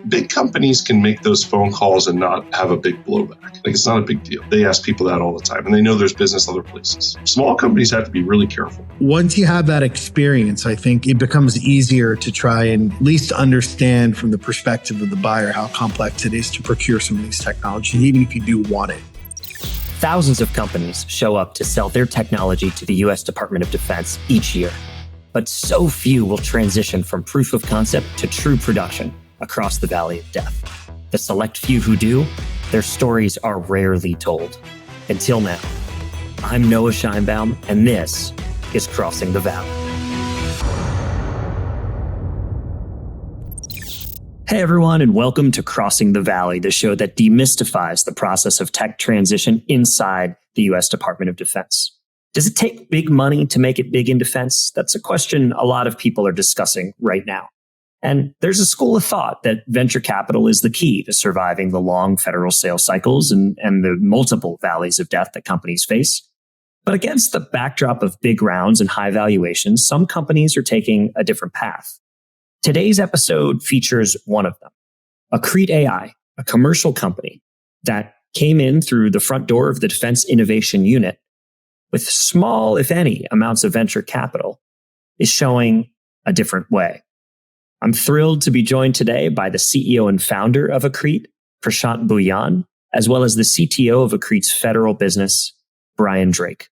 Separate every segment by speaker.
Speaker 1: Big companies can make those phone calls and not have a big blowback. Like, it's not a big deal. They ask people that all the time, and they know there's business other places. Small companies have to be really careful.
Speaker 2: Once you have that experience, I think it becomes easier to try and at least understand from the perspective of the buyer how complex it is to procure some of these technologies, even if you do want it.
Speaker 3: Thousands of companies show up to sell their technology to the U.S. Department of Defense each year. But so few will transition from proof of concept to true production across the valley of death. The select few who do, their stories are rarely told. Until now, I'm Noah Scheinbaum, and this is Crossing the Valley. Hey everyone, and welcome to Crossing the Valley, the show that demystifies the process of tech transition inside the U.S. Department of Defense. Does it take big money to make it big in defense? That's a question a lot of people are discussing right now. And there's a school of thought that venture capital is the key to surviving the long federal sales cycles and the multiple valleys of death that companies face. But against the backdrop of big rounds and high valuations, some companies are taking a different path. Today's episode features one of them, Accrete AI, a commercial company that came in through the front door of the Defense Innovation Unit with small, if any, amounts of venture capital, is showing a different way. I'm thrilled to be joined today by the CEO and founder of Accrete, Prashant Bhuyan, as well as the CTO of Accrete's federal business, Brian Drake.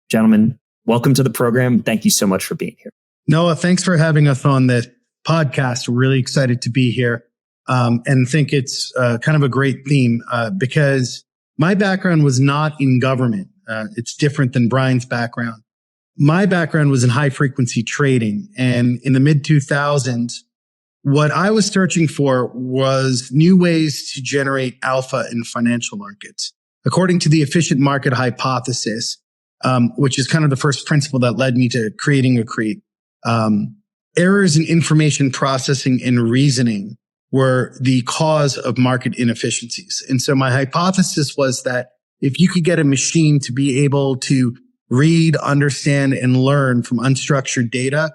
Speaker 3: Gentlemen, welcome to the program. Thank you so much for being here.
Speaker 2: Noah, thanks for having us on this podcast. We're really excited to be here and think it's kind of a great theme because my background was not in government. It's different than Brian's background. My background was in high frequency trading. And in the mid 2000s, what I was searching for was new ways to generate alpha in financial markets. According to the efficient market hypothesis, which is kind of the first principle that led me to creating Accrete, errors in information processing and reasoning were the cause of market inefficiencies. And so my hypothesis was that if you could get a machine to be able to read, understand, and learn from unstructured data,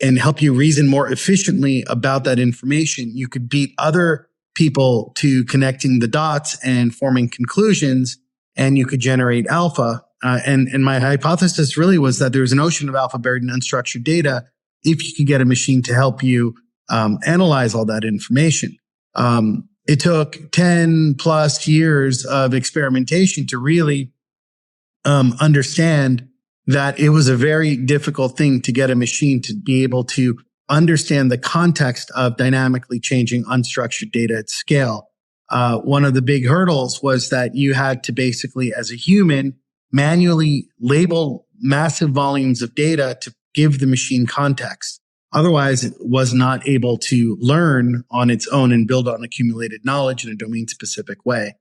Speaker 2: and help you reason more efficiently about that information, you could beat other people to connecting the dots and forming conclusions, and you could generate alpha. And my hypothesis really was that there was an ocean of alpha buried in unstructured data if you could get a machine to help you analyze all that information. It took 10 plus years of experimentation to really understand that it was a very difficult thing to get a machine to be able to understand the context of dynamically changing unstructured data at scale. One of the big hurdles was that you had to basically, as a human, manually label massive volumes of data to give the machine context. Otherwise, it was not able to learn on its own and build on accumulated knowledge in a domain-specific way.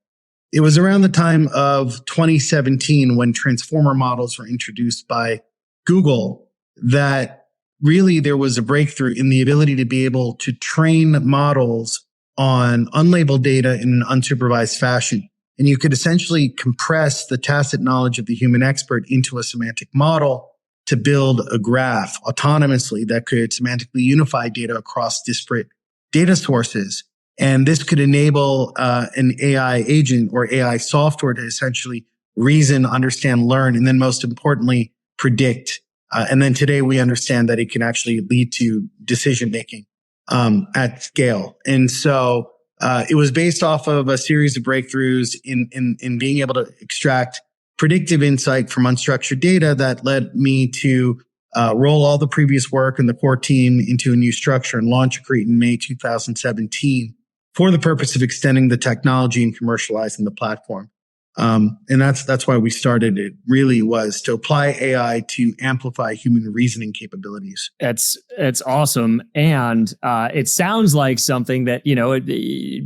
Speaker 2: It was around the time of 2017 when transformer models were introduced by Google that really there was a breakthrough in the ability to be able to train models on unlabeled data in an unsupervised fashion. And you could essentially compress the tacit knowledge of the human expert into a semantic model to build a graph autonomously that could semantically unify data across disparate data sources. And this could enable an AI agent or AI software to essentially reason, understand, learn, and then most importantly, predict. And then today we understand that it can actually lead to decision making at scale. And so it was based off of a series of breakthroughs in being able to extract predictive insight from unstructured data that led me to roll all the previous work and the core team into a new structure and launch Accrete in May 2017 for the purpose of extending the technology and commercializing the platform. And that's why we started. It really was to apply AI to amplify human reasoning capabilities.
Speaker 3: It's awesome. And it sounds like something that,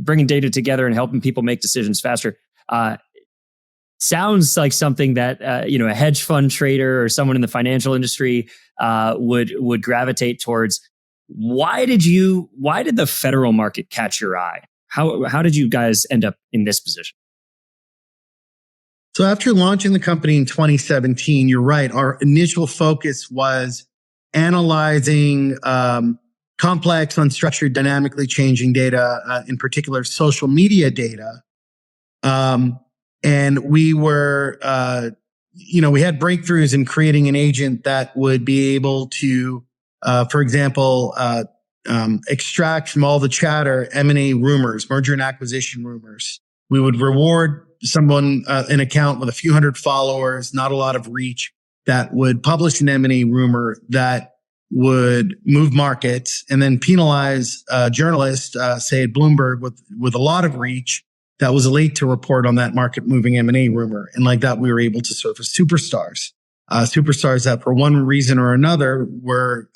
Speaker 3: bringing data together and helping people make decisions faster. Sounds like something that, a hedge fund trader or someone in the financial industry would gravitate towards. Why did the federal market catch your eye? How did you guys end up in this position?
Speaker 2: So after launching the company in 2017, you're right. Our initial focus was analyzing complex, unstructured, dynamically changing data, in particular social media data. And we were, we had breakthroughs in creating an agent that would be able to, for example, extract from all the chatter M&A rumors, merger and acquisition rumors. We would reward someone, an account with a few hundred followers, not a lot of reach, that would publish an M&A rumor that would move markets, and then penalize a journalist, say at Bloomberg, with a lot of reach that was late to report on that market moving M&A rumor. And like that, we were able to surface superstars that for one reason or another were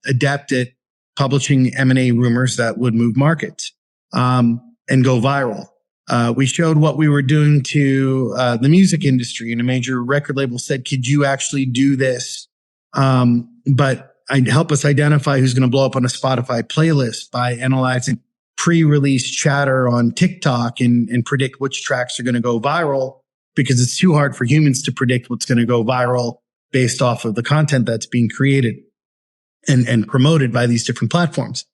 Speaker 2: adept at publishing M&A rumors that would move markets and go viral. We showed what we were doing to the music industry, and a major record label said, could you actually do this? But help us identify who's going to blow up on a Spotify playlist by analyzing pre-release chatter on TikTok and predict which tracks are going to go viral, because it's too hard for humans to predict what's going to go viral based off of the content that's being created and promoted by these different platforms.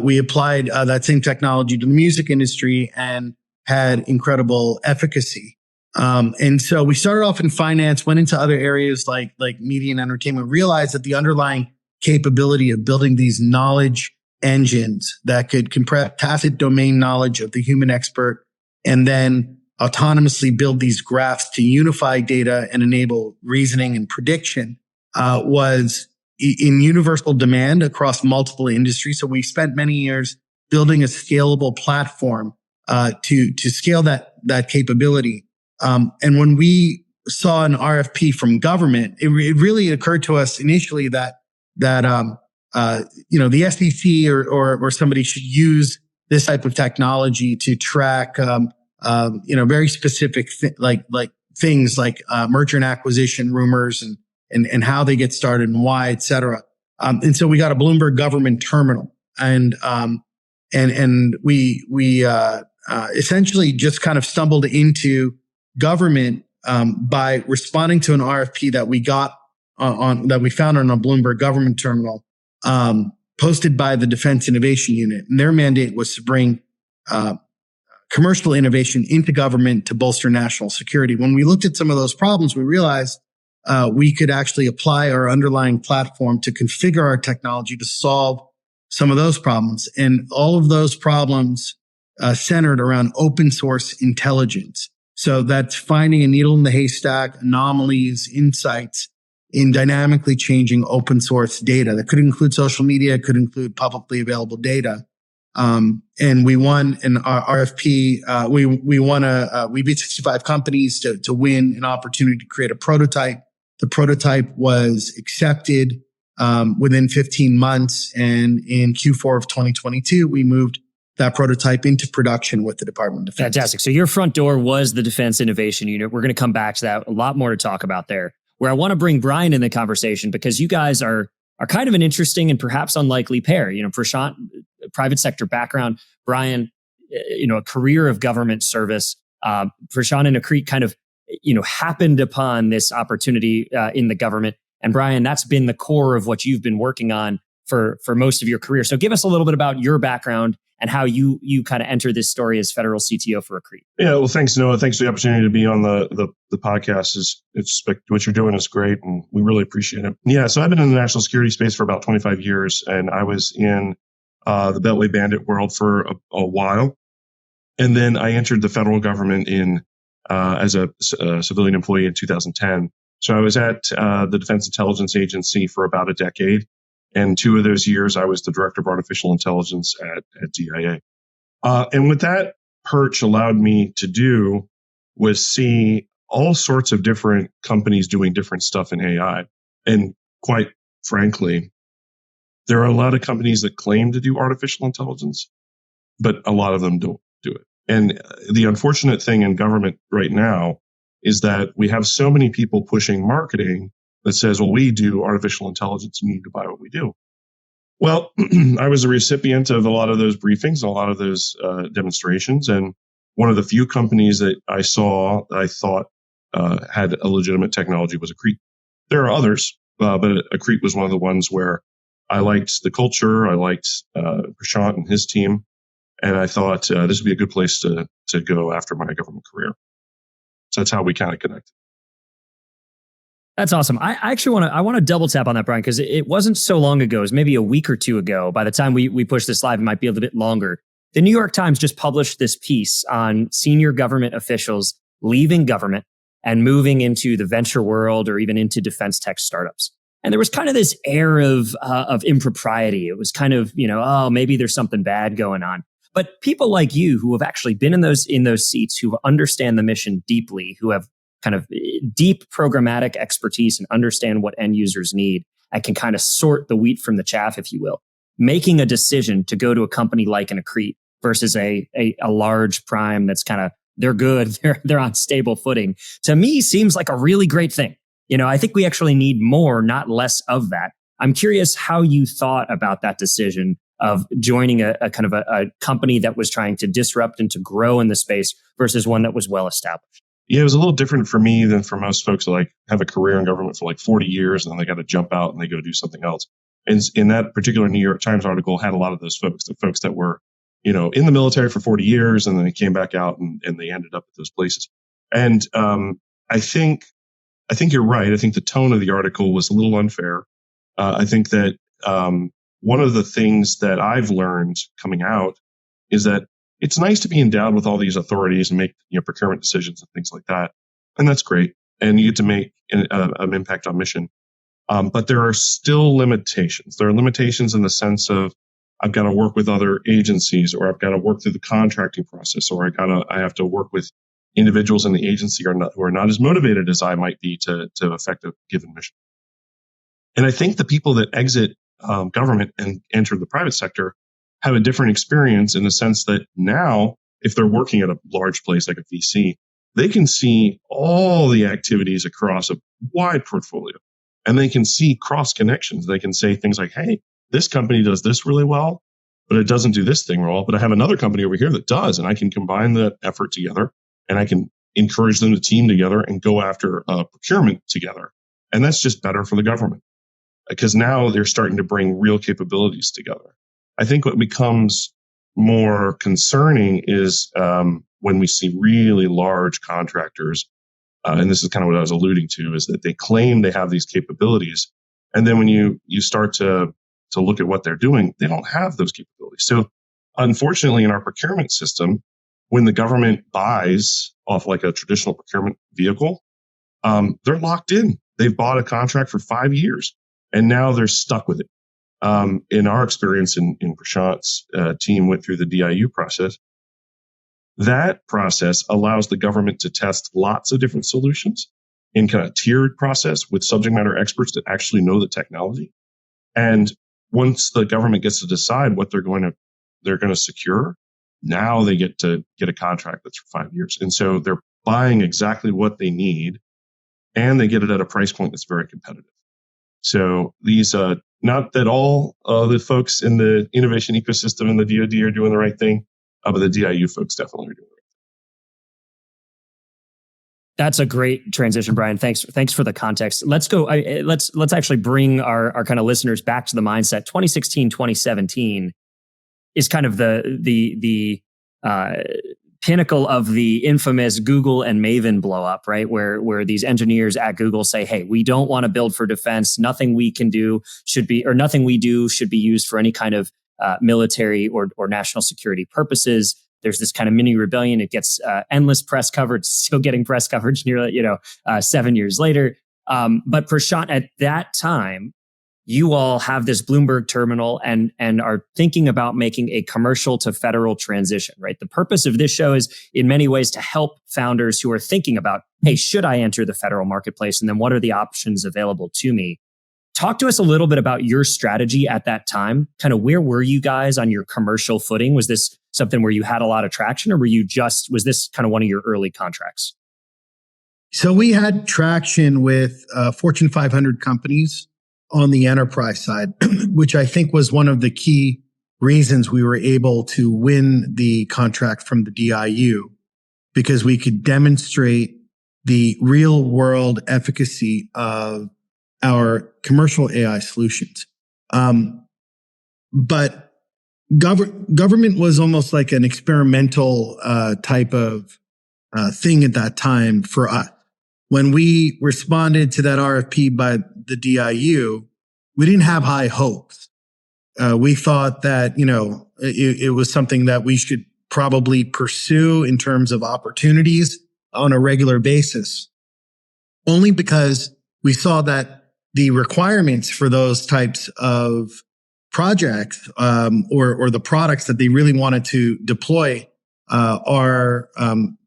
Speaker 2: We applied that same technology to the music industry and had incredible efficacy. And so we started off in finance, went into other areas like media and entertainment, realized that the underlying capability of building these knowledge engines that could compress tacit domain knowledge of the human expert and then autonomously build these graphs to unify data and enable reasoning and prediction was in universal demand across multiple industries. So we spent many years building a scalable platform to scale that capability. And when we saw an RFP from government, it really occurred to us initially that the SEC or somebody should use this type of technology to track very specific things like merger and acquisition rumors and how they get started and why, et cetera. And so we got a Bloomberg government terminal, and we essentially just kind of stumbled into government by responding to an RFP that we got that we found on a Bloomberg government terminal, posted by the Defense Innovation Unit. And their mandate was to bring commercial innovation into government to bolster national security. When we looked at some of those problems, we realized we could actually apply our underlying platform to configure our technology to solve some of those problems. And all of those problems centered around open source intelligence. So that's finding a needle in the haystack, anomalies, insights in dynamically changing open source data. That could include social media, could include publicly available data. And we won an RFP. We beat 65 companies to win an opportunity to create a prototype. The prototype was accepted within 15 months. And in Q4 of 2022, we moved that prototype into production with the Department of Defense.
Speaker 3: Fantastic. So your front door was the Defense Innovation Unit. We're going to come back to that. A lot more to talk about there. Where I want to bring Brian in the conversation, because you guys are kind of an interesting and perhaps unlikely pair. Prashant, private sector background, Brian, a career of government service. Prashant and Accrete kind of, happened upon this opportunity in the government. And Brian, that's been the core of what you've been working on for most of your career. So give us a little bit about your background and how you kind of enter this story as federal CTO for Accrete.
Speaker 1: Yeah, well, thanks, Noah. Thanks for the opportunity to be on the podcast. It's what you're doing is great, and we really appreciate it. Yeah, so I've been in the national security space for about 25 years, and I was in the Beltway bandit world for a while, and then I entered the federal government as a civilian employee in 2010. So I was at the Defense Intelligence Agency for about a decade. And 2 of those years, I was the director of artificial intelligence at DIA. And what that perch allowed me to do was see all sorts of different companies doing different stuff in AI. And quite frankly, there are a lot of companies that claim to do artificial intelligence, but a lot of them don't do it. And the unfortunate thing in government right now is that we have so many people pushing marketing that says, well, we do artificial intelligence and you need to buy what we do. Well, I was a recipient of a lot of those briefings, a lot of those demonstrations. And one of the few companies that I saw that I thought had a legitimate technology was Accrete. There are others, but Accrete was one of the ones where I liked the culture. I liked Prashant and his team. And I thought this would be a good place to go after my government career. So that's how we kind of connected.
Speaker 3: That's awesome. I actually want to double tap on that, Brian, because it wasn't so long ago. It was maybe a week or two ago. By the time we push this live, it might be a little bit longer. The New York Times just published this piece on senior government officials leaving government and moving into the venture world or even into defense tech startups. And there was kind of this air of impropriety. It was kind of, oh, maybe there's something bad going on. But people like you who have actually been in those seats, who understand the mission deeply, who have kind of deep programmatic expertise and understand what end users need and can kind of sort the wheat from the chaff, if you will, making a decision to go to a company like an Accrete versus a large prime that's kind of, they're good, they're on stable footing, to me seems like a really great thing. I think we actually need more, not less of that. I'm curious how you thought about that decision of joining a kind of a company that was trying to disrupt and to grow in the space versus one that was well established.
Speaker 1: Yeah, it was a little different for me than for most folks who have a career in government for 40 years and then they got to jump out and they go do something else. And in that particular New York Times article had a lot of those folks, the folks that were, in the military for 40 years and then they came back out and they ended up at those places. And I think you're right. I think the tone of the article was a little unfair. I think that one of the things that I've learned coming out is that it's nice to be endowed with all these authorities and make procurement decisions and things like that. And that's great. And you get to make an impact on mission. But there are still limitations. There are limitations in the sense of I've got to work with other agencies, or I've got to work through the contracting process, or I have to work with individuals in the agency who are not as motivated as I might be to affect a given mission. And I think the people that exit government and enter the private sector have a different experience in the sense that now, if they're working at a large place like a VC, they can see all the activities across a wide portfolio and they can see cross connections. They can say things like, hey, this company does this really well, but it doesn't do this thing well. But I have another company over here that does, and I can combine the effort together and I can encourage them to team together and go after procurement together. And that's just better for the government because now they're starting to bring real capabilities together. I think what becomes more concerning is when we see really large contractors, and this is kind of what I was alluding to, is that they claim they have these capabilities. And then when you start to look at what they're doing, they don't have those capabilities. So unfortunately, in our procurement system, when the government buys off like a traditional procurement vehicle, they're locked in. They've bought a contract for 5 years and now they're stuck with it. In our experience in Prashant's team went through the DIU process. That process allows the government to test lots of different solutions in kind of tiered process with subject matter experts that actually know the technology. And once the government gets to decide what they're going to secure, now they get to get a contract that's for 5 years. And so they're buying exactly what they need and they get it at a price point that's very competitive. So these, not that all the folks in the innovation ecosystem in the DoD are doing the right thing, but the DIU folks definitely are doing it.
Speaker 3: That's a great transition, Brian. Thanks for the context. Let's go. Let's actually bring our kind of listeners back to the mindset. 2016, 2017 is kind of the pinnacle of the infamous Google and Maven blow up, right? Where these engineers at Google say, hey, we don't want to build for defense. Nothing we can do nothing we do should be used for any kind of military or national security purposes. There's this kind of mini rebellion. It gets endless press coverage, still getting press coverage nearly, 7 years later. But Prashant, at that time, you all have this Bloomberg terminal and are thinking about making a commercial to federal transition, right? The purpose of this show is in many ways to help founders who are thinking about, hey, should I enter the federal marketplace? And then what are the options available to me? Talk to us a little bit about your strategy at that time. Kind of where were you guys on your commercial footing? Was this something where you had a lot of traction, or was this kind of one of your early contracts?
Speaker 2: So we had traction with Fortune 500 companies on the enterprise side, which I think was one of the key reasons we were able to win the contract from the DIU, because we could demonstrate the real world efficacy of our commercial AI solutions. But government was almost like an experimental type of thing at that time for us. When we responded to that RFP by the DIU, we didn't have high hopes. We thought that, it was something that we should probably pursue in terms of opportunities on a regular basis, only because we saw that the requirements for those types of projects or the products that they really wanted to deploy are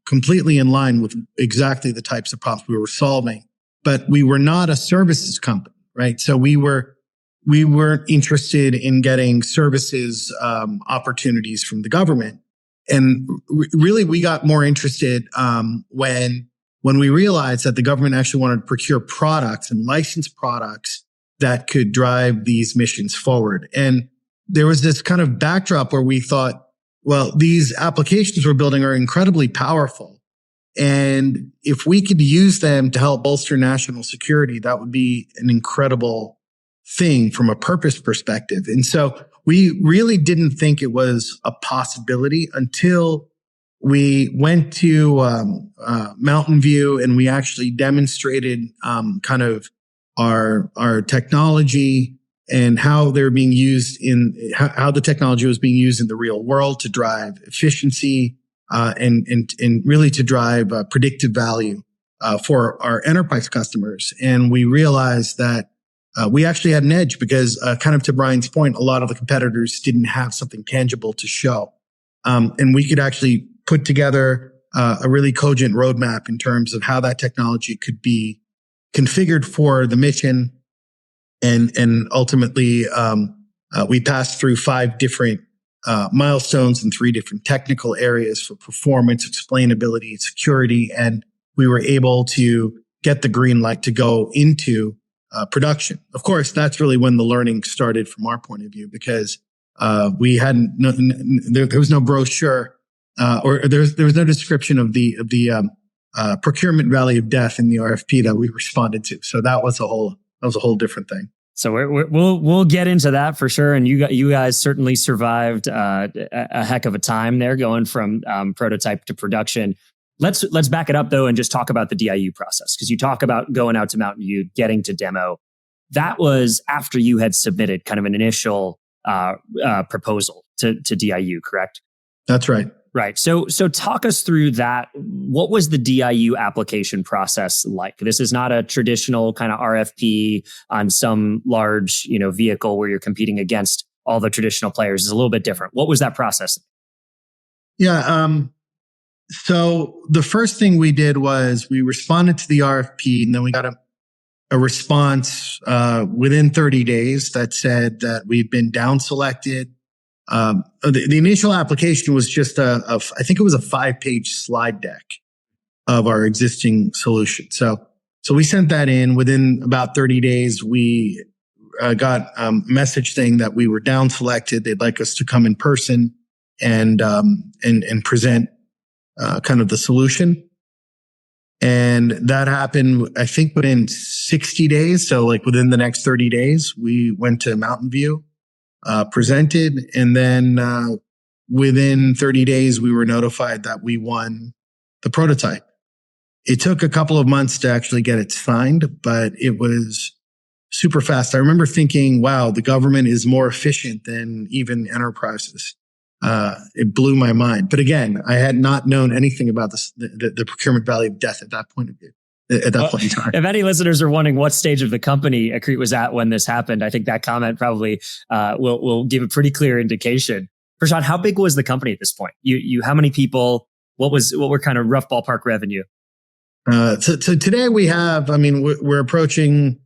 Speaker 2: completely in line with exactly the types of problems we were solving. But we were not a services company, right? So we weren't interested in getting services opportunities from the government. And really, we got more interested when we realized that the government actually wanted to procure products and license products that could drive these missions forward. And there was this kind of backdrop where we thought, well, these applications we're building are incredibly powerful. And if we could use them to help bolster national security, that would be an incredible thing from a purpose perspective. And so we really didn't think it was a possibility until we went to Mountain View and we actually demonstrated kind of our technology and how they're being used how the technology was being used in the real world to drive efficiency and really to drive predictive value for our enterprise customers. And we realized that we actually had an edge because kind of to Brian's point, a lot of the competitors didn't have something tangible to show. And we could actually put together a really cogent roadmap in terms of how that technology could be configured for the mission. And ultimately, we passed through 5 different milestones in 3 different technical areas for performance, explainability, security. And we were able to get the green light to go into production. Of course, that's really when the learning started from our point of view, because we hadn't, there was no brochure or there was no description of the procurement valley of death in the RFP that we responded to. So that was a whole different thing.
Speaker 3: So we'll get into that for sure. And you guys certainly survived a heck of a time there, going from prototype to production. Let's back it up though and just talk about the DIU process, because you talk about going out to Mountain View, getting to demo. That was after you had submitted kind of an initial proposal to DIU, correct?
Speaker 2: That's right.
Speaker 3: Right. So talk us through that. What was the DIU application process like? This is not a traditional kind of RFP on some large, vehicle where you're competing against all the traditional players. It's a little bit different. What was that process?
Speaker 2: Yeah. So the first thing we did was we responded to the RFP, and then we got a response within 30 days that said that we've been down selected. The initial application was just I think it was a 5-page slide deck of our existing solution. So we sent that in. Within about 30 days, we got a message saying that we were down selected. They'd like us to come in person and present kind of the solution. And that happened, I think, within 60 days. So like within the next 30 days, we went to Mountain View, presented, and then within 30 days, we were notified that we won the prototype. It took a couple of months to actually get it signed, but it was super fast. I remember thinking, wow, the government is more efficient than even enterprises. It blew my mind. But again, I had not known anything about the procurement valley of death at that point in time.
Speaker 3: If any listeners are wondering what stage of the company Accrete was at when this happened, I think that comment probably will give a pretty clear indication. Prashant, how big was the company at this point? You how many people? What were kind of rough ballpark revenue?
Speaker 2: So today we have, we're approaching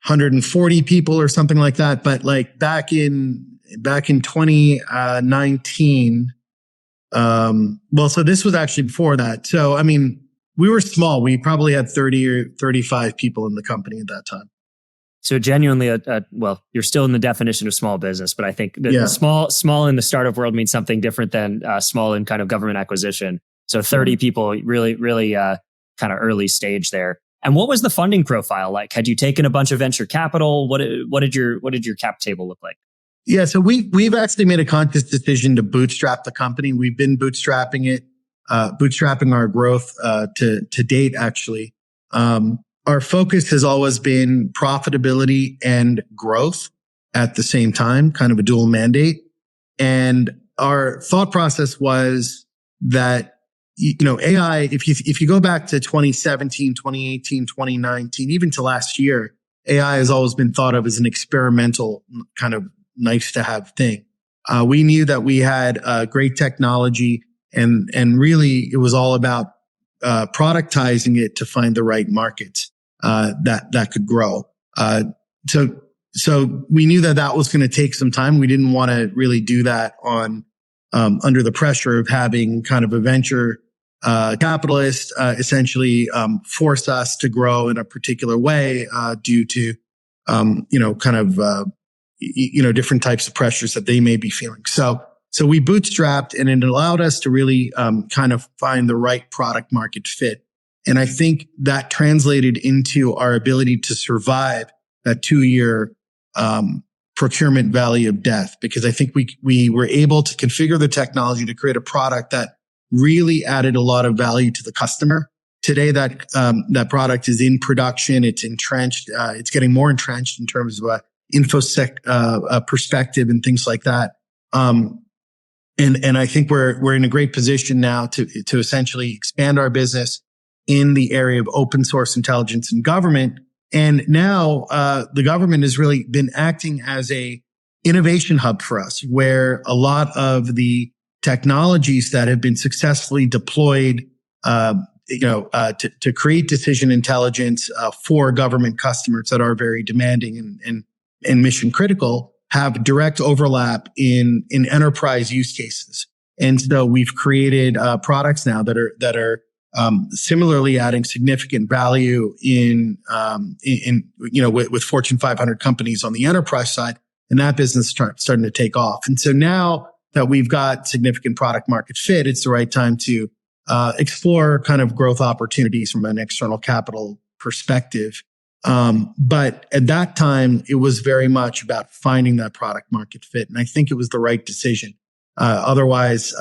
Speaker 2: 140 people or something like that. But like back in 2019, so this was actually before that. So, we were small. We probably had 30 or 35 people in the company at that time.
Speaker 3: So genuinely, you're still in the definition of small business, but I think the small in the startup world means something different than small in kind of government acquisition. So 30 people, really, really kind of early stage there. And what was the funding profile like? Had you taken a bunch of venture capital? What did your cap table look like?
Speaker 2: Yeah, so we've actually made a conscious decision to bootstrap the company. We've been bootstrapping it, bootstrapping our growth to date. Actually, our focus has always been profitability and growth at the same time, kind of a dual mandate. And our thought process was that, AI, if you go back to 2017, 2018, 2019, even to last year, AI has always been thought of as an experimental kind of nice to have thing. We knew that we had great technology, and really it was all about productizing it to find the right markets that could grow. So we knew that was going to take some time. We didn't want to really do that on under the pressure of having kind of a venture capitalist essentially force us to grow in a particular way due to different types of pressures that they may be feeling. So we bootstrapped, and it allowed us to really kind of find the right product market fit. And I think that translated into our ability to survive that 2-year procurement valley of death, because I think we were able to configure the technology to create a product that really added a lot of value to the customer. Today, that product is in production. It's entrenched. It's getting more entrenched in terms of infosec perspective and things like that. And I think we're in a great position now to essentially expand our business in the area of open source intelligence and government. And now the government has really been acting as a innovation hub for us, where a lot of the technologies that have been successfully deployed to create decision intelligence for government customers that are very demanding and mission critical have direct overlap in enterprise use cases. And so we've created products now that are similarly adding significant value with Fortune 500 companies on the enterprise side, and that business starting to take off. And so now that we've got significant product market fit, it's the right time to explore kind of growth opportunities from an external capital perspective. But at that time, it was very much about finding that product market fit, and I think it was the right decision. Otherwise,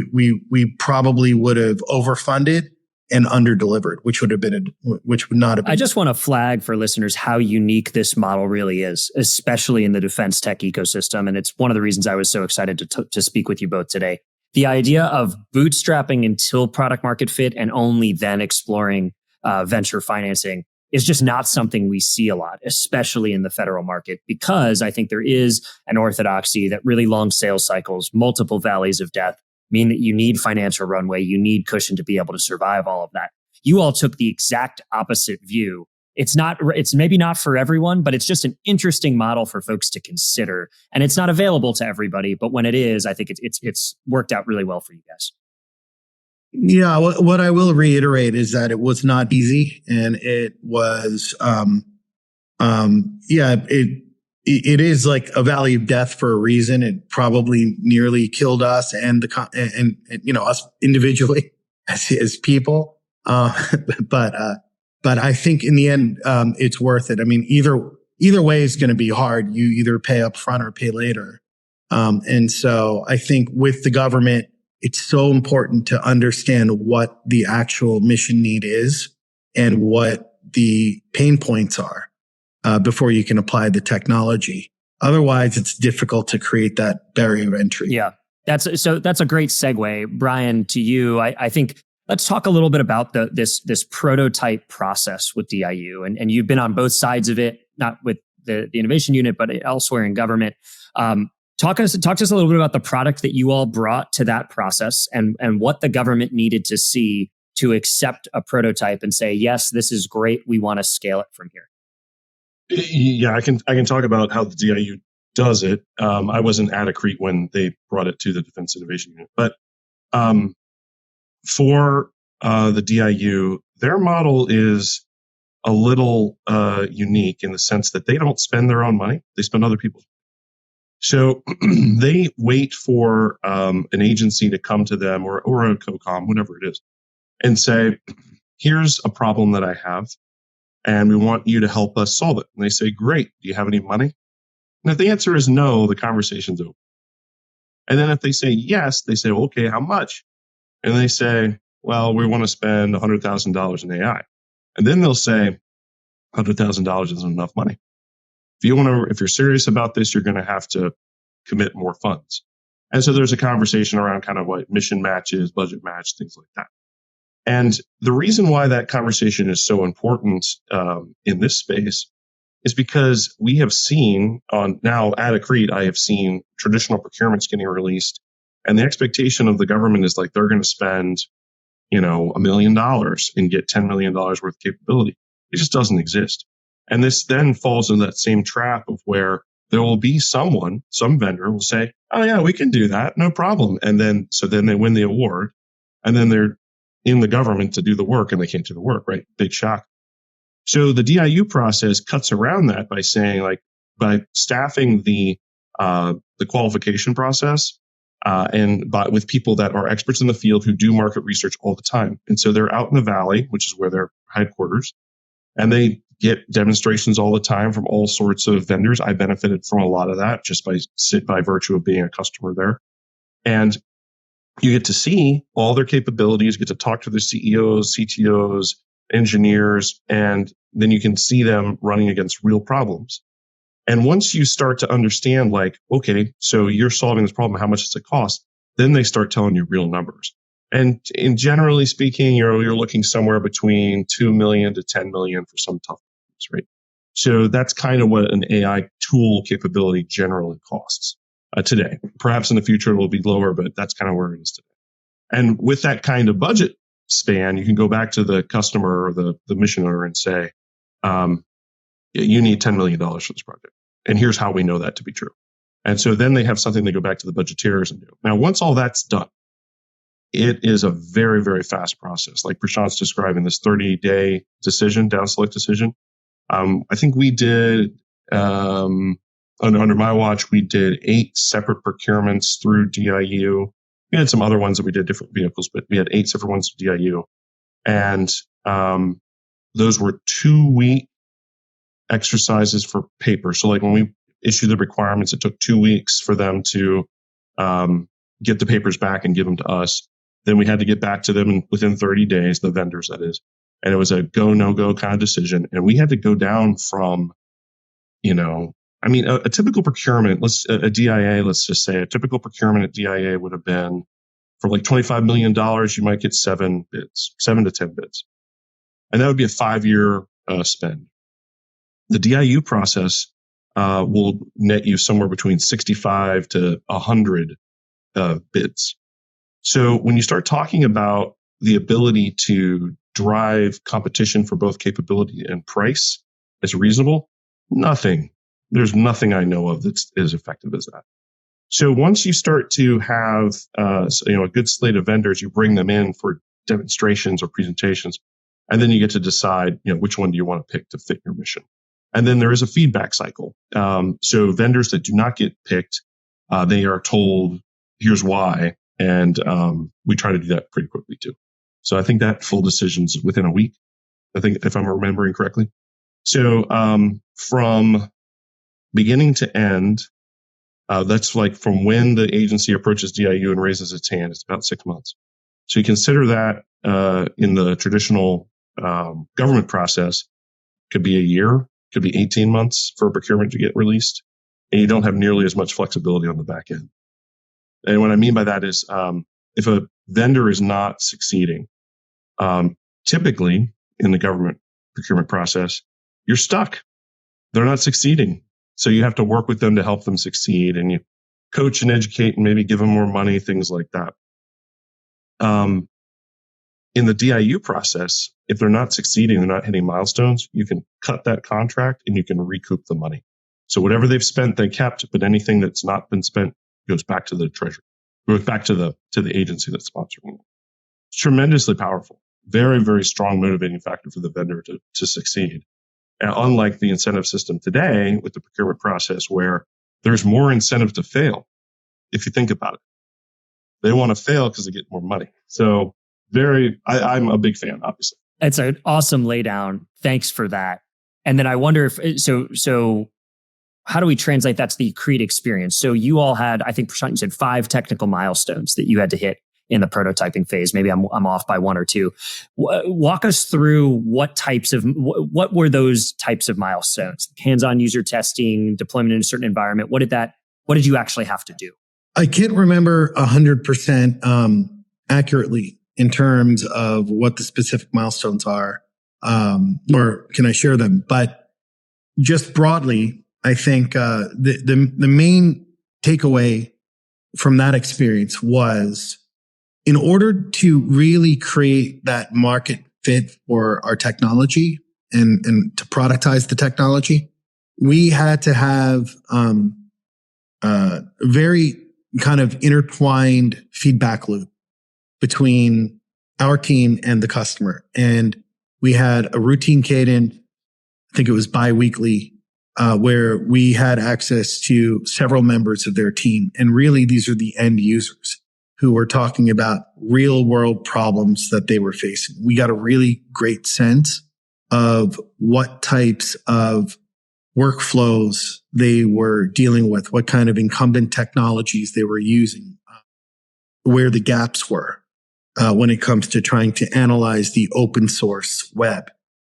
Speaker 2: we probably would have overfunded and underdelivered, which would not have been.
Speaker 3: I just want to flag for listeners how unique this model really is, especially in the defense tech ecosystem. And it's one of the reasons I was so excited to speak with you both today. The idea of bootstrapping until product market fit and only then exploring venture financing is just not something we see a lot, especially in the federal market, because I think there is an orthodoxy that really long sales cycles, multiple valleys of death, mean that you need financial runway, you need cushion to be able to survive all of that. You all took the exact opposite view. It's maybe not for everyone, but it's just an interesting model for folks to consider. And it's not available to everybody, but when it is, I think it's worked out really well for you guys.
Speaker 2: Yeah, what I will reiterate is that it was not easy, and it was, it is like a valley of death for a reason. It probably nearly killed us and us individually as people. But I think in the end, it's worth it. I mean, either way is going to be hard. You either pay up front or pay later. And so I think with the government, it's so important to understand what the actual mission need is and what the pain points are before you can apply the technology. Otherwise, it's difficult to create that barrier of entry.
Speaker 3: Yeah, that's a great segue. Brian, to you, I think let's talk a little bit about this prototype process with DIU. And you've been on both sides of it, not with the innovation unit, but elsewhere in government. Talk to us a little bit about the product that you all brought to that process and what the government needed to see to accept a prototype and say, yes, this is great. We want to scale it from here.
Speaker 1: Yeah, I can talk about how the DIU does it. I wasn't at Accrete when they brought it to the Defense Innovation Unit, but for the DIU, their model is a little unique in the sense that they don't spend their own money; they spend other people's. So they wait for an agency to come to them or a COCOM, whatever it is, and say, here's a problem that I have, and we want you to help us solve it. And they say, great. Do you have any money? And if the answer is no, the conversation's over. And then if they say yes, they say, well, okay, how much? And they say, well, we want to spend $100,000 in AI. And then they'll say, $100,000 isn't enough money. If you're serious about this, you're going to have to commit more funds. And so there's a conversation around kind of what mission matches, budget match, things like that. And the reason why that conversation is so important in this space is because we have seen now at Accrete, I have seen traditional procurements getting released, and the expectation of the government is like they're going to spend, $1 million and get $10 million worth of capability. It just doesn't exist. And this then falls into that same trap of where there will be some vendor will say, oh yeah, we can do that. No problem. And then they win the award, and then they're in the government to do the work and they can't do the work, right? Big shock. So the DIU process cuts around that by saying by staffing the qualification process, with people that are experts in the field who do market research all the time. And so they're out in the valley, which is where their headquarters, and they get demonstrations all the time from all sorts of vendors. I benefited from a lot of that just by virtue of being a customer there. And you get to see all their capabilities, get to talk to their CEOs, CTOs, engineers, and then you can see them running against real problems. And once you start to understand, okay, so you're solving this problem, how much does it cost? Then they start telling you real numbers. And generally speaking, you're looking somewhere between 2 million to 10 million for some tough problems, right? So that's kind of what an AI tool capability generally costs today. Perhaps in the future it will be lower, but that's kind of where it is today. And with that kind of budget span, you can go back to the customer or the mission owner and say, you need $10 million for this project. And here's how we know that to be true. And so then they have something they go back to the budgeteers and do. Now, once all that's done, it is a very, very fast process. Like Prashant's describing this 30-day decision, down select decision. I think we did, under my watch, we did 8 separate procurements through DIU. We had some other ones that we did different vehicles, but we had 8 separate ones through DIU. And those were 2-week exercises for paper. So when we issued the requirements, it took 2 weeks for them to get the papers back and give them to us. Then we had to get back to them within 30 days, the vendors, that is. And it was a go, no-go kind of decision. And we had to go down from, a typical procurement, a DIA, let's just say a typical procurement at DIA would have been for $25 million, you might get 7 to 10 bids. And that would be a 5-year spend. The DIU process will net you somewhere between 65 to 100 bids. So when you start talking about the ability to drive competition for both capability and price as reasonable, there's nothing I know of that's as effective as that. So once you start to have a good slate of vendors, you bring them in for demonstrations or presentations, and then you get to decide which one do you want to pick to fit your mission. And then there is a feedback cycle. So vendors that do not get picked, they are told, here's why. And we try to do that pretty quickly too. So I think that full decision's within a week, I think, if I'm remembering correctly. So from beginning to end, that's from when the agency approaches DIU and raises its hand, it's about 6 months. So you consider that in the traditional government process, could be a year, could be 18 months for a procurement to get released, and you don't have nearly as much flexibility on the back end. And what I mean by that is if a vendor is not succeeding, typically in the government procurement process, you're stuck. They're not succeeding. So you have to work with them to help them succeed, and you coach and educate and maybe give them more money, things like that. In the DIU process, if they're not succeeding, they're not hitting milestones, you can cut that contract and you can recoup the money. So whatever they've spent, they kept, but anything that's not been spent goes back to the treasury, goes back to the agency that's sponsoring it. It's tremendously powerful, very, very strong motivating factor for the vendor to succeed. And unlike the incentive system today with the procurement process, where there's more incentive to fail, if you think about it. They want to fail because they get more money. So I'm a big fan, obviously.
Speaker 3: It's an awesome laydown. Thanks for that. And then I wonder if, so how do we translate that to the Accrete experience? So you all had, I think Prashant, you said 5 technical milestones that you had to hit in the prototyping phase. Maybe I'm off by 1 or 2. Walk us through what were those types of milestones? Hands-on user testing, deployment in a certain environment. What did you actually have to do?
Speaker 2: I can't remember 100% accurately in terms of what the specific milestones are, or can I share them? But just broadly, I think the main takeaway from that experience was, in order to really create that market fit for our technology and to productize the technology, we had to have very kind of intertwined feedback loop between our team and the customer. And we had a routine cadence, I think it was bi-weekly, where we had access to several members of their team. And really, these are the end users who were talking about real world problems that they were facing. We got a really great sense of what types of workflows they were dealing with, what kind of incumbent technologies they were using, where the gaps were when it comes to trying to analyze the open source web.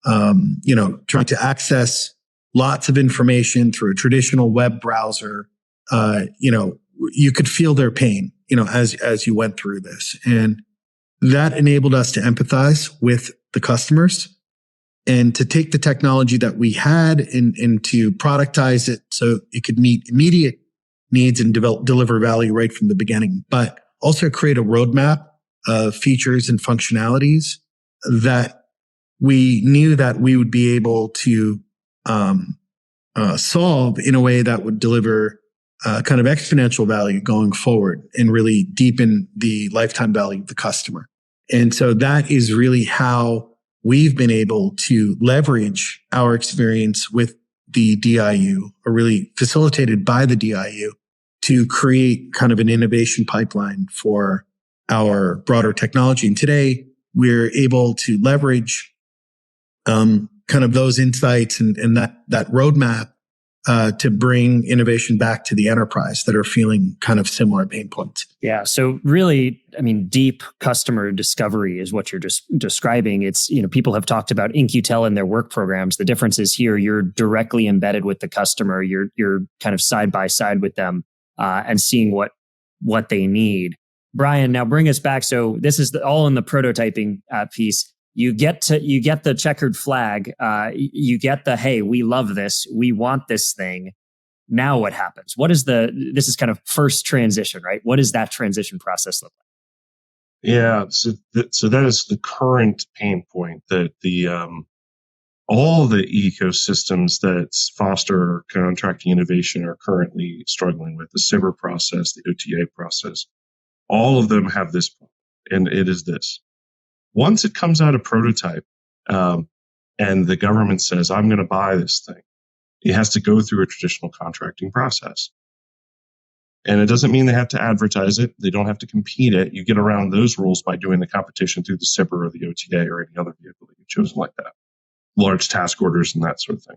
Speaker 2: Trying to access lots of information through a traditional web browser. You could feel their pain, as you went through this. And that enabled us to empathize with the customers and to take the technology that we had and to productize it so it could meet immediate needs and deliver value right from the beginning, but also create a roadmap of features and functionalities that we knew that we would be able to solve in a way that would deliver kind of exponential value going forward and really deepen the lifetime value of the customer. And so that is really how we've been able to leverage our experience with the DIU, or really facilitated by the DIU, to create kind of an innovation pipeline for our broader technology. And today we're able to leverage kind of those insights and that roadmap to bring innovation back to the enterprise that are feeling kind of similar pain points.
Speaker 3: Yeah. So really, deep customer discovery is what you're just describing. It's, people have talked about In-Q-Tel in their work programs. The difference is here, you're directly embedded with the customer. You're kind of side by side with them and seeing what they need. Brian, now bring us back. So this is all in the prototyping piece. You get the checkered flag. You get the, hey, we love this. We want this thing. Now what happens? This is kind of first transition, right? What does that transition process look like?
Speaker 1: Yeah. So that is the current pain point that all the ecosystems that foster contracting innovation are currently struggling with. The SBIR process, the OTA process, all of them have this problem, and it is this. Once it comes out of prototype and the government says, I'm going to buy this thing, it has to go through a traditional contracting process. And it doesn't mean they have to advertise it. They don't have to compete it. You get around those rules by doing the competition through the SBIR or the OTA or any other vehicle that you choose like that. Large task orders and that sort of thing.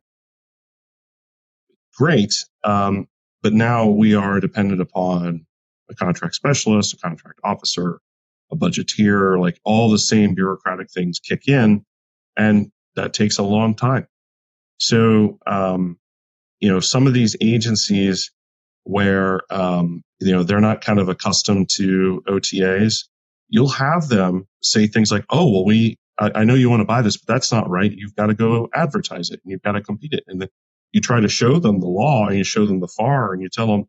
Speaker 1: Great. But now we are dependent upon a contract specialist, a contract officer, a budgeteer, like all the same bureaucratic things kick in, and that takes a long time. So, some of these agencies where, they're not kind of accustomed to OTAs, you'll have them say things like, oh, well, I know you want to buy this, but that's not right. You've got to go advertise it and you've got to compete it. And then you try to show them the law and you show them the FAR and you tell them,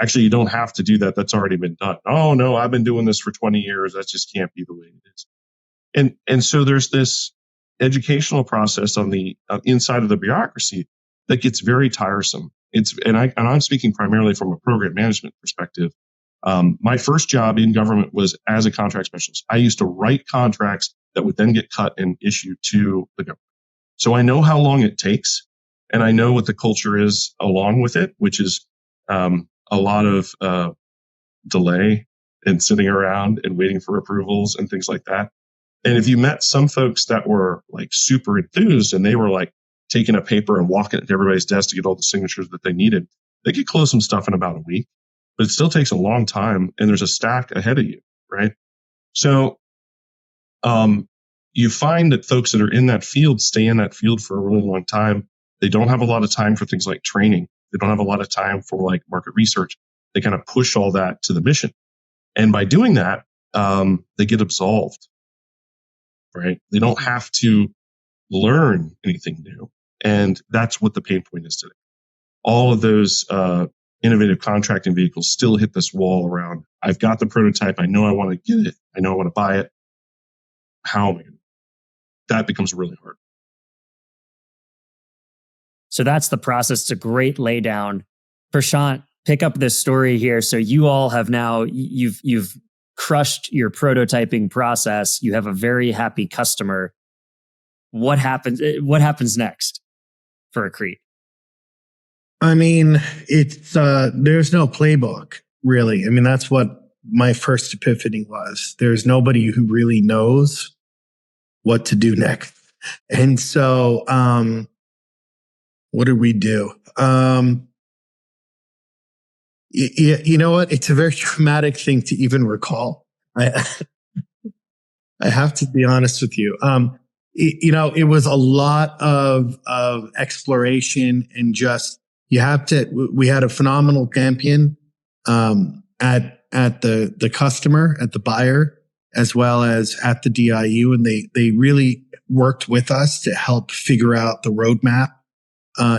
Speaker 1: actually, you don't have to do that. That's already been done. Oh, no, I've been doing this for 20 years. That just can't be the way it is. And so there's this educational process on the inside of the bureaucracy that gets very tiresome. I'm speaking primarily from a program management perspective. My first job in government was as a contract specialist. I used to write contracts that would then get cut and issued to the government. So I know how long it takes, and I know what the culture is along with it, which is a lot of delay and sitting around and waiting for approvals and things like that. And if you met some folks that were like super enthused and they were like taking a paper and walking it to everybody's desk to get all the signatures that they needed, they could close some stuff in about a week, but it still takes a long time and there's a stack ahead of you, right? So, you find that folks that are in that field stay in that field for a really long time. They don't have a lot of time for things like training. They don't have a lot of time for like market research. They kind of push all that to the mission. And by doing that, they get absolved, right? They don't have to learn anything new. And that's what the pain point is today. All of those innovative contracting vehicles still hit this wall around, I've got the prototype. I know I want to get it. I know I want to buy it. How am I going to? That becomes really hard.
Speaker 3: So that's the process. It's a great laydown. Prashant, pick up this story here. So you all have now, you've crushed your prototyping process. You have a very happy customer. What happens next for Accrete?
Speaker 2: I mean, it's there's no playbook, really. I mean, that's what my first epiphany was. There's nobody who really knows what to do next. And so, what did we do? You know what? It's a very traumatic thing to even recall. I have to be honest with you. It was a lot of exploration and just, we had a phenomenal champion, at the customer, at the buyer, as well as at the DIU. And they really worked with us to help figure out the roadmap,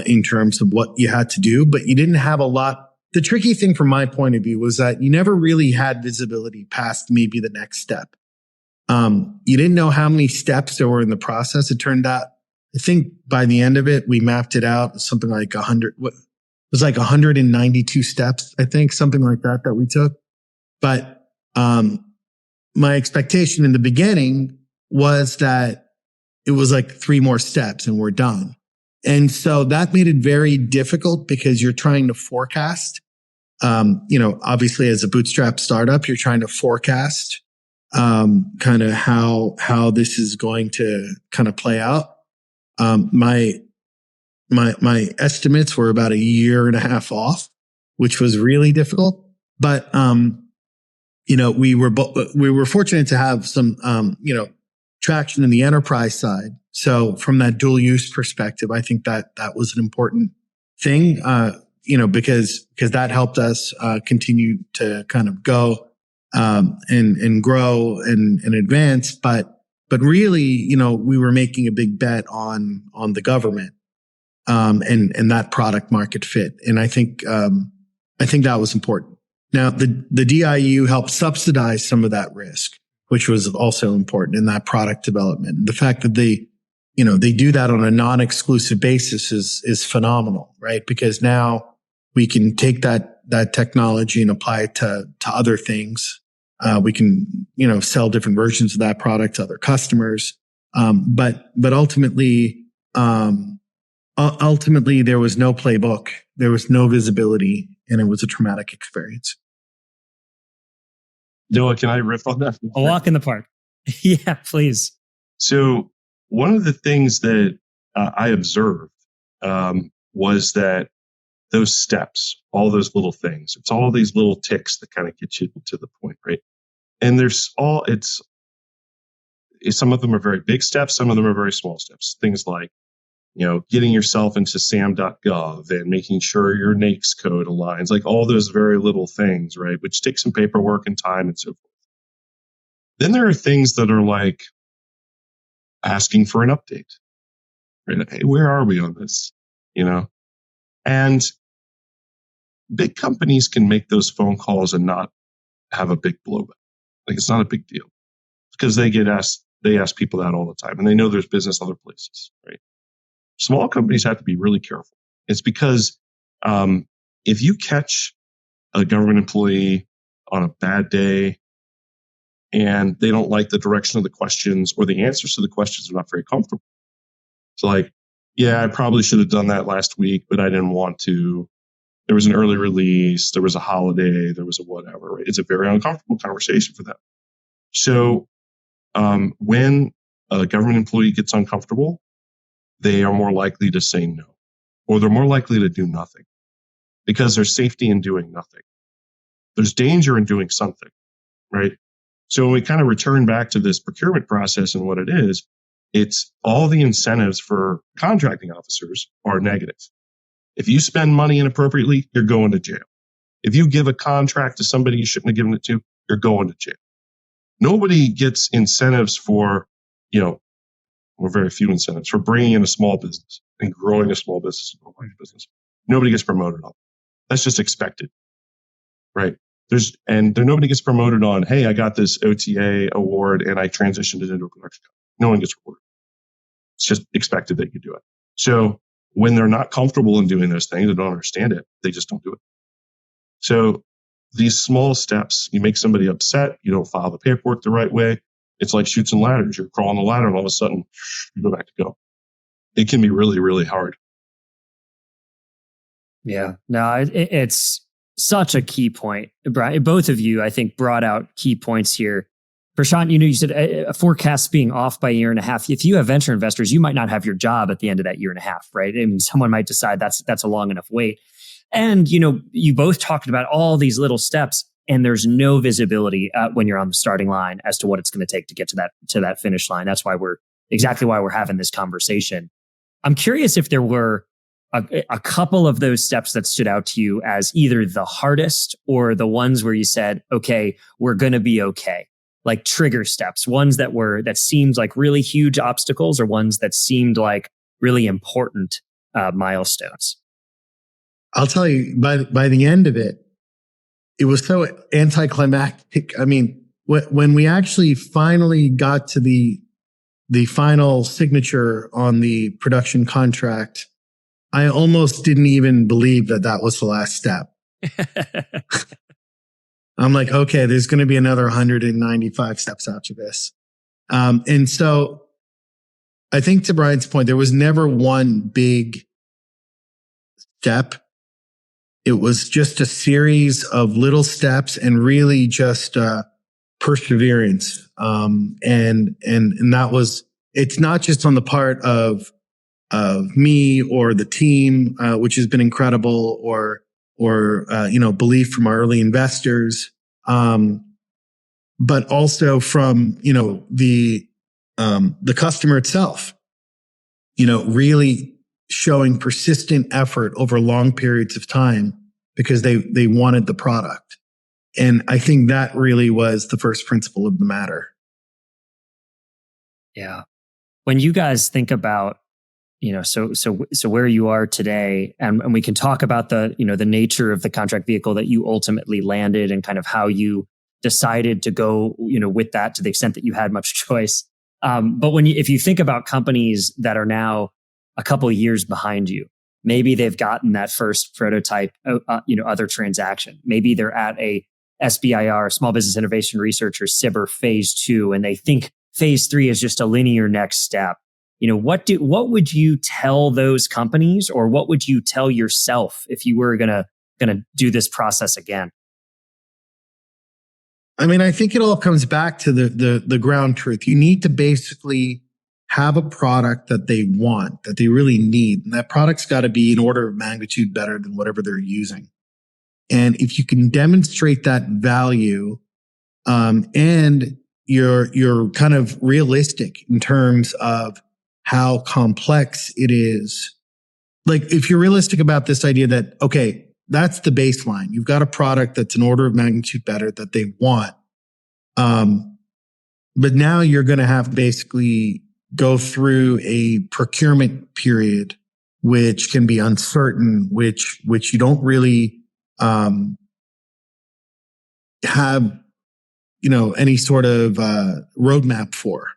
Speaker 2: in terms of what you had to do, but you didn't have a lot. The tricky thing from my point of view was that you never really had visibility past maybe the next step. You didn't know how many steps there were in the process. It turned out, I think by the end of it, we mapped it out something like 100, it was like 192 steps, I think, something like that we took. But, my expectation in the beginning was that it was like 3 more steps and we're done. And so that made it very difficult because you're trying to forecast, obviously as a bootstrap startup, you're trying to forecast, kind of how this is going to kind of play out. My estimates were about 1.5 years off, which was really difficult. But, we were fortunate to have some, traction in the enterprise side. So from that dual use perspective, I think that was an important thing, because that helped us, continue to kind of go, and grow and advance. But really, we were making a big bet on the government, and that product market fit. And I think that was important. Now, the DIU helped subsidize some of that risk, which was also important in that product development. The fact that they do that on a non-exclusive basis is phenomenal, right? Because now we can take that technology and apply it to other things. We can, sell different versions of that product to other customers. But ultimately, there was no playbook. There was no visibility, and it was a traumatic experience.
Speaker 1: Noah, can I riff on that?
Speaker 3: A walk in the park. Yeah, please.
Speaker 1: So one of the things that I observed was that those steps, all those little things, it's all these little ticks that kind of get you to the point, right? And some of them are very big steps, some of them are very small steps. Things like, getting yourself into sam.gov and making sure your NAICS code aligns, like all those very little things, right? Which take some paperwork and time and so forth. Then there are things that are like asking for an update, right? Hey, where are we on this? And big companies can make those phone calls and not have a big blowback. Like, it's not a big deal because they ask people that all the time and they know there's business other places, right? Small companies have to be really careful. It's because if you catch a government employee on a bad day and they don't like the direction of the questions or the answers to the questions are not very comfortable, it's like, yeah, I probably should have done that last week, but I didn't want to. There was an early release. There was a holiday. There was a whatever. Right? It's a very uncomfortable conversation for them. So when a government employee gets uncomfortable, they are more likely to say no, or they're more likely to do nothing because there's safety in doing nothing. There's danger in doing something, right? So when we kind of return back to this procurement process and what it is, it's all the incentives for contracting officers are negative. If you spend money inappropriately, you're going to jail. If you give a contract to somebody you shouldn't have given it to, you're going to jail. Nobody gets incentives for, or very few incentives for bringing in a small business and growing a small business and growing a business. Nobody gets promoted on. That's just expected, right? Nobody gets promoted on, hey, I got this OTA award and I transitioned it into a production company. No one gets rewarded. It's just expected that you do it. So when they're not comfortable in doing those things, they don't understand it, they just don't do it. So these small steps, you make somebody upset, you don't file the paperwork the right way. It's like chutes and ladders. You're crawling the ladder and all of a sudden you go back to go. It can be really, really hard.
Speaker 3: Yeah, no, it's such a key point. Brian, both of you, I think, brought out key points here. Prashant, you said a forecast being off by a year and a half. If you have venture investors, you might not have your job at the end of that year and a half, right? I mean, someone might decide that's a long enough wait. And, you both talked about all these little steps, and there's no visibility when you're on the starting line as to what it's going to take to get to that finish line. That's why we're having this conversation. I'm curious if there were a couple of those steps that stood out to you as either the hardest or the ones where you said, okay, we're going to be okay. Like trigger steps, ones that seemed like really huge obstacles or ones that seemed like really important milestones.
Speaker 2: I'll tell you, by the end of it, it was so anticlimactic. I mean, when we actually finally got to the final signature on the production contract, I almost didn't even believe that was the last step. I'm like, okay, there's going to be another 195 steps after this. And so I think to Brian's point, there was never one big step. It was just a series of little steps and really just perseverance. And that was, it's not just on the part of me or the team, which has been incredible, or belief from our early investors, but also from, the customer itself, really showing persistent effort over long periods of time because they wanted the product. And I think that really was the first principle of the matter.
Speaker 3: Yeah. When you guys think about, so where you are today, and we can talk about the nature of the contract vehicle that you ultimately landed and kind of how you decided to go, with that to the extent that you had much choice. But if you think about companies that are now a couple of years behind you, maybe they've gotten that first prototype, other transaction. Maybe they're at a SBIR, Small Business Innovation Research, or SBIR phase 2, and they think phase 3 is just a linear next step. What would you tell those companies, or what would you tell yourself if you were gonna do this process again?
Speaker 2: I mean, I think it all comes back to the ground truth. You need to basically have a product that they want, that they really need. And that product's got to be an order of magnitude better than whatever they're using. And if you can demonstrate that value, and you're kind of realistic in terms of how complex it is. Like if you're realistic about this idea that, okay, that's the baseline. You've got a product that's an order of magnitude better that they want. But now you're going to have to basically go through a procurement period, which can be uncertain, which you don't really, have, any sort of, roadmap for.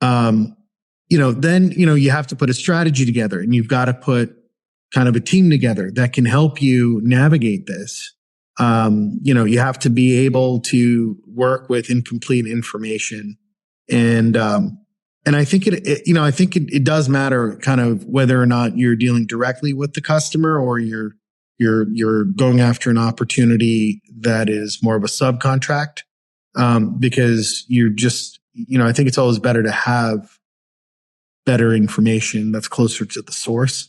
Speaker 2: Then, you have to put a strategy together, and you've got to put kind of a team together that can help you navigate this. You have to be able to work with incomplete information. And I think it does matter kind of whether or not you're dealing directly with the customer or you're going after an opportunity that is more of a subcontract. Because you're just, I think it's always better to have better information that's closer to the source.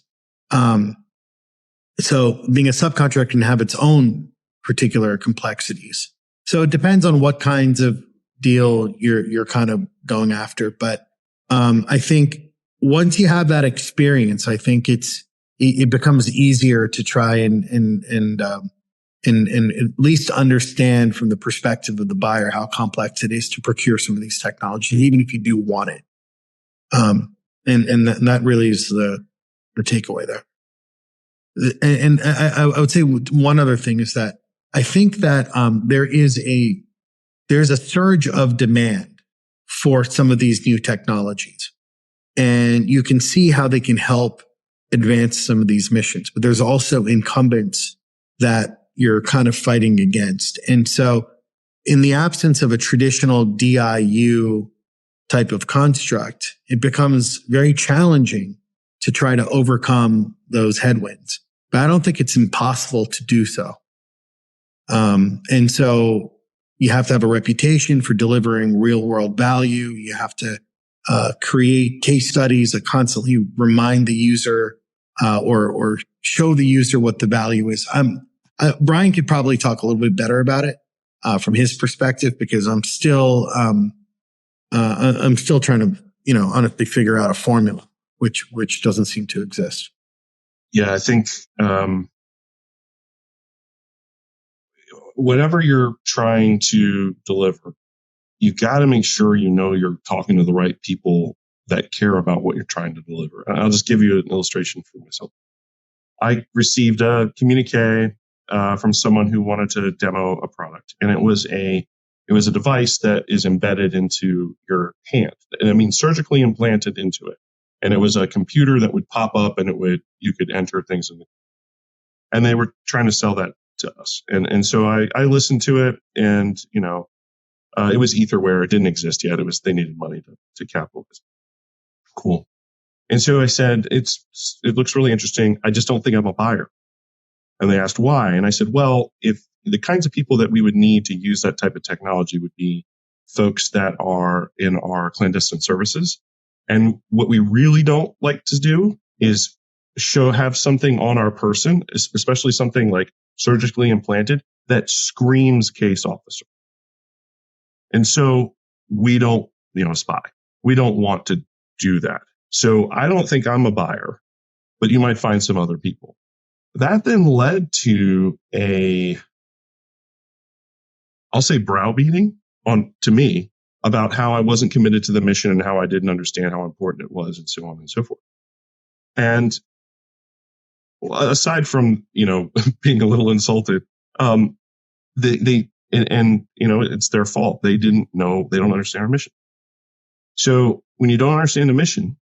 Speaker 2: So being a subcontractor can have its own particular complexities. So it depends on what kinds of deal you're kind of going after. But I think once you have that experience, I think it becomes easier to try and at least understand from the perspective of the buyer how complex it is to procure some of these technologies, even if you do want it. And that really is the takeaway there. And I would say one other thing is that I think that there's a surge of demand for some of these new technologies, and you can see how they can help advance some of these missions. But there's also incumbents that you're kind of fighting against, and so in the absence of a traditional DIU type of construct, it becomes very challenging to try to overcome those headwinds. But I don't think it's impossible to do so. And so you have to have a reputation for delivering real world value. You have to create case studies that constantly remind the user or show the user what the value is. Brian could probably talk a little bit better about it from his perspective, because I'm still trying to, honestly figure out a formula which doesn't seem to exist.
Speaker 1: Yeah, I think whatever you're trying to deliver, you got to make sure you're talking to the right people that care about what you're trying to deliver. And I'll just give you an illustration for myself. I received a communique from someone who wanted to demo a product, and it was a device that is embedded into your hand, and I mean surgically implanted into it. And it was a computer that would pop up, and you could enter things in it. And they were trying to sell that to us. And so I listened to it, and, it was etherware. It didn't exist yet. They needed money to capitalize. Cool. And so I said, it looks really interesting. I just don't think I'm a buyer. And they asked why. And I said, well, if the kinds of people that we would need to use that type of technology would be folks that are in our clandestine services. And what we really don't like to do is have something on our person, especially something like surgically implanted, that screams case officer. And so we don't, spy. We don't want to do that. So I don't think I'm a buyer, but you might find some other people. That then led to I'll say browbeating to me about how I wasn't committed to the mission and how I didn't understand how important it was, and so on and so forth. And aside from, being a little insulted, it's their fault. They didn't know, they don't understand our mission. So when you don't understand the mission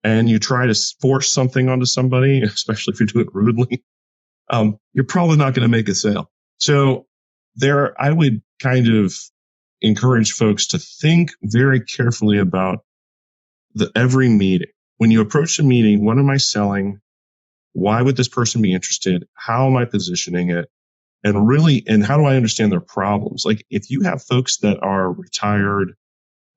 Speaker 1: and you try to force something onto somebody, especially if you do it rudely, you're probably not going to make a sale. So I would kind of encourage folks to think very carefully about every meeting. When you approach a meeting, what am I selling? Why would this person be interested? How am I positioning it? And how do I understand their problems? Like, if you have folks that are retired,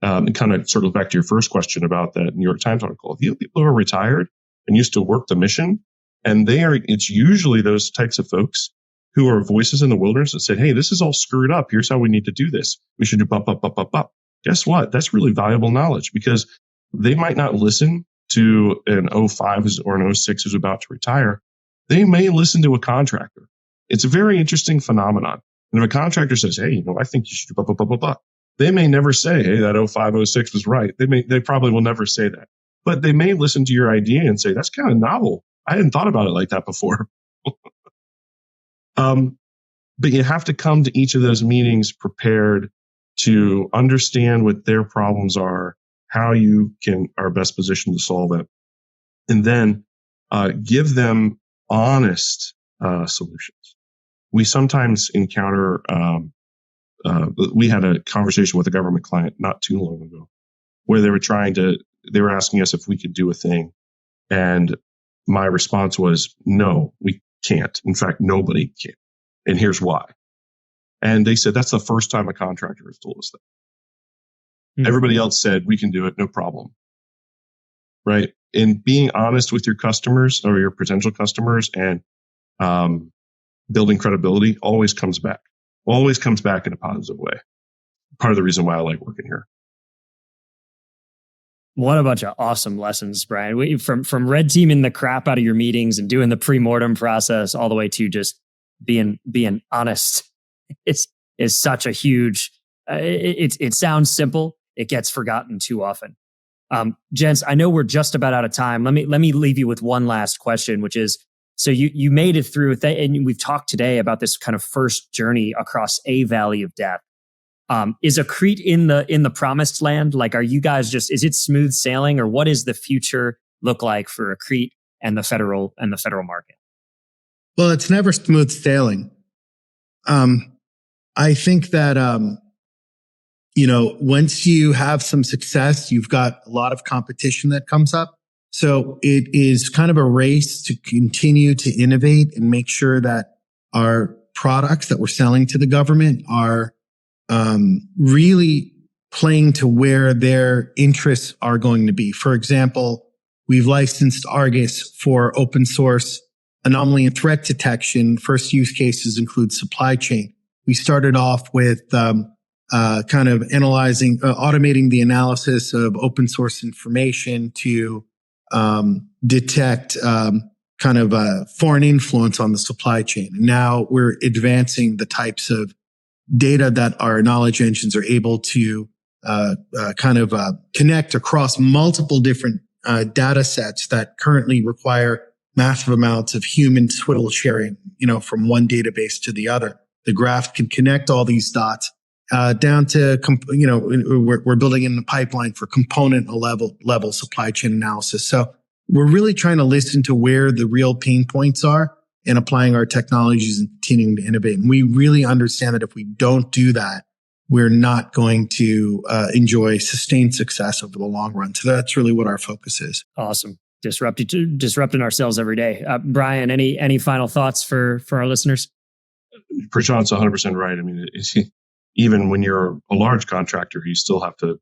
Speaker 1: and kind of sort of back to your first question about that New York Times article, if you have people who are retired and used to work the mission, and it's usually those types of folks who are voices in the wilderness that said, hey, this is all screwed up. Here's how we need to do this. We should do bop, bop, bop, bop, bop. Guess what? That's really valuable knowledge, because they might not listen to an 05 or an 06 who's about to retire. They may listen to a contractor. It's a very interesting phenomenon. And if a contractor says, hey, I think you should do blah, blah, blah, blah, blah, they may never say, hey, that 05, 06 was right. They probably will never say that. But they may listen to your idea and say, that's kind of novel. I hadn't thought about it like that before. But you have to come to each of those meetings prepared to understand what their problems are, how you are best positioned to solve it, and then give them honest solutions. We sometimes encounter, we had a conversation with a government client not too long ago where they were asking us if we could do a thing. And my response was, no, we can't. In fact, nobody can. And here's why. And they said, that's the first time a contractor has told us that. Everybody else said, we can do it, no problem. Right? And being honest with your customers or your potential customers and building credibility always comes back in a positive way. Part of the reason why I like working here.
Speaker 3: What a bunch of awesome lessons, Brian. From red teaming the crap out of your meetings and doing the pre-mortem process all the way to just being honest. It's such a huge, it sounds simple. It gets forgotten too often. Gents, I know we're just about out of time. Let me leave you with one last question, which is, so you made it through, and we've talked today about this kind of first journey across a valley of death. Is Accrete in the promised land? Like, are you guys is it smooth sailing, or what does the future look like for Accrete and the federal market?
Speaker 2: Well, it's never smooth sailing. I think that, once you have some success, you've got a lot of competition that comes up. So it is kind of a race to continue to innovate and make sure that our products that we're selling to the government are really playing to where their interests are going to be. For example, we've licensed Argus for open source anomaly and threat detection. First use cases include supply chain. We started off with kind of analyzing, automating the analysis of open source information to detect kind of foreign influence on the supply chain. And now we're advancing the types of data that our knowledge engines are able to connect across multiple different data sets that currently require massive amounts of human swivel sharing, from one database to the other. The graph can connect all these dots down to, we're building in the pipeline for component level supply chain analysis. So we're really trying to listen to where the real pain points are and applying our technologies and continuing to innovate. And we really understand that if we don't do that, we're not going to enjoy sustained success over the long run. So that's really what our focus is.
Speaker 3: Awesome. Disrupting ourselves every day. Brian, any final thoughts for our listeners?
Speaker 1: Prashant's 100% right. I mean, even when you're a large contractor, you still have to,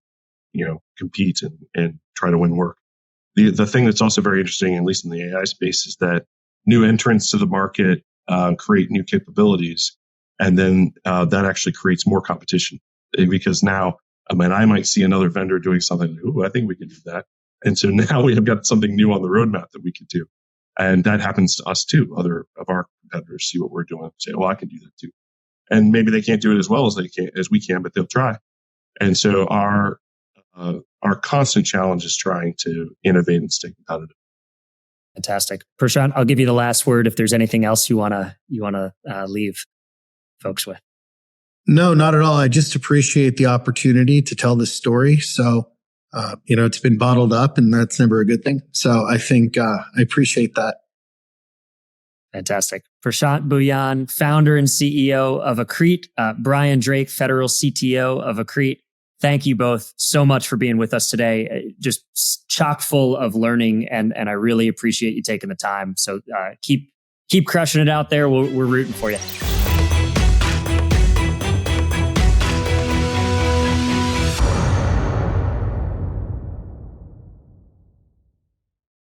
Speaker 1: compete and try to win work. The thing that's also very interesting, at least in the AI space, is that new entrants to the market create new capabilities, and then that actually creates more competition, because now, I might see another vendor doing something. Ooh, I think we can do that, and so now we have got something new on the roadmap that we could do, and that happens to us too. Other of our competitors see what we're doing, and say, "Well, I can do that too," and maybe they can't do it as well as we can, but they'll try. And so our constant challenge is trying to innovate and stay competitive.
Speaker 3: Fantastic. Prashant, I'll give you the last word if there's anything else you want to leave folks with.
Speaker 2: No, not at all. I just appreciate the opportunity to tell this story. So, it's been bottled up, and that's never a good thing. So I think I appreciate that.
Speaker 3: Fantastic. Prashant Bhuyan, founder and CEO of Accrete, Brian Drake, federal CTO of Accrete. Thank you both so much for being with us today. Just chock full of learning, and I really appreciate you taking the time. So keep crushing it out there. We're rooting for you.